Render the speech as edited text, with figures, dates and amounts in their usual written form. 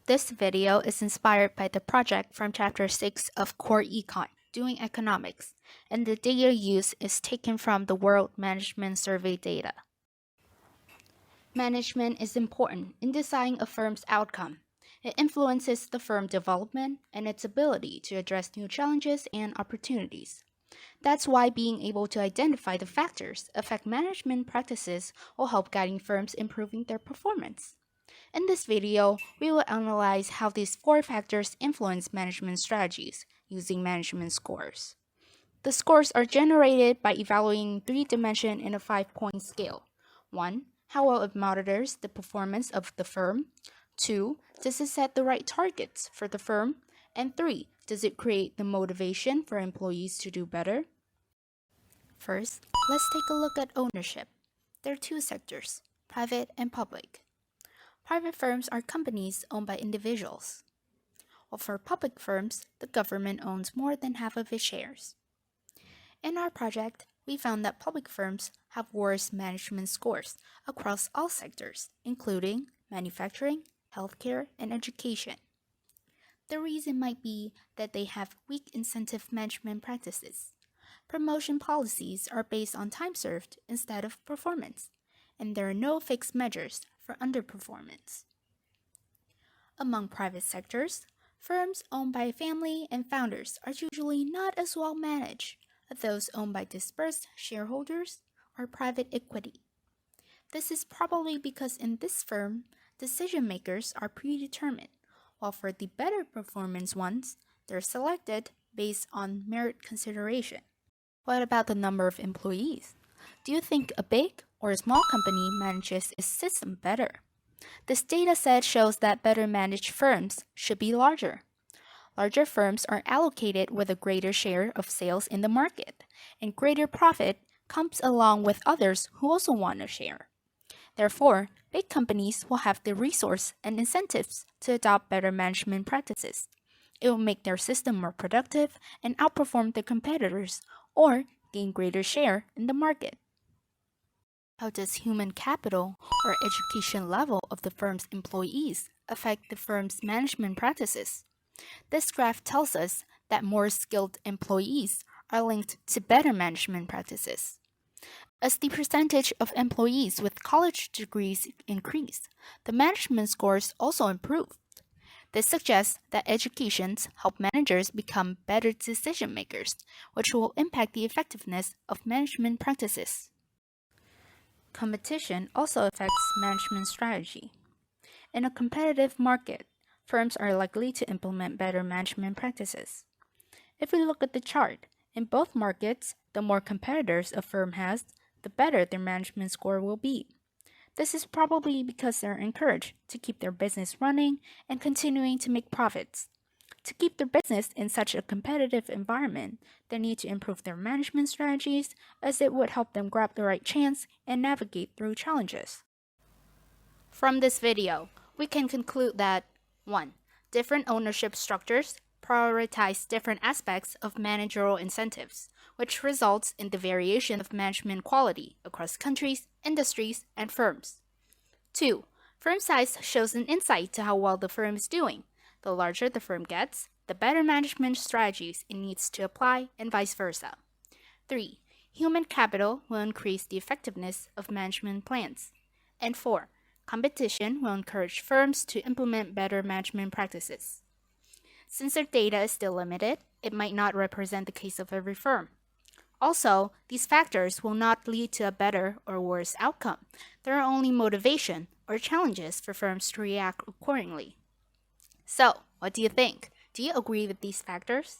This video is inspired by the project from Chapter 6 of Core Econ, Doing Economics, and the data used is taken from the World Management Survey data. Management is important in deciding a firm's outcome. It influences the firm development and its ability to address new challenges and opportunities. That's why being able to identify the factors affect management practices will help guiding firms improving their performance. In this video, we will analyze how these 4 factors influence management strategies using management scores. The scores are generated by evaluating 3 dimensions in a 5-point scale. 1. How well it monitors the performance of the firm. 2. Does it set the right targets for the firm? And 3. Does it create the motivation for employees to do better? First, let's take a look at ownership. There are 2 sectors, private and public. Private firms are companies owned by individuals, while for public firms, the government owns more than half of its shares. In our project, we found that public firms have worse management scores across all sectors, including manufacturing, healthcare, and education. The reason might be that they have weak incentive management practices. Promotion policies are based on time served instead of performance, and there are no fixed measures for underperformance. Among private sectors, firms owned by a family and founders are usually not as well managed as those owned by dispersed shareholders or private equity. This is probably because in this firm, decision makers are predetermined, while for the better performance ones, they're selected based on merit consideration. What about the number of employees? Do you think a big or a small company manages its system better? This data set shows that better managed firms should be larger. Larger firms are allocated with a greater share of sales in the market, and greater profit comes along with others who also want a share. Therefore, big companies will have the resource and incentives to adopt better management practices. It will make their system more productive and outperform their competitors or gain greater share in the market. How does human capital or education level of the firm's employees affect the firm's management practices? This graph tells us that more skilled employees are linked to better management practices. As the percentage of employees with college degrees increase, the management scores also improve. This suggests that educations help managers become better decision makers, which will impact the effectiveness of management practices. Competition also affects management strategy. In a competitive market, firms are likely to implement better management practices. If we look at the chart, in both markets, the more competitors a firm has, the better their management score will be. This is probably because they're encouraged to keep their business running and continuing to make profits. To keep their business in such a competitive environment, they need to improve their management strategies as it would help them grab the right chance and navigate through challenges. From this video, we can conclude that 1. Different ownership structures prioritize different aspects of managerial incentives, which results in the variation of management quality across countries, industries, and firms. 2. Firm size shows an insight to how well the firm is doing. The larger the firm gets, the better management strategies it needs to apply, and vice versa. 3. Human capital will increase the effectiveness of management plans. And 4. Competition will encourage firms to implement better management practices. Since their data is still limited, it might not represent the case of every firm. Also, these factors will not lead to a better or worse outcome. There are only motivation or challenges for firms to react accordingly. So, what do you think? Do you agree with these factors?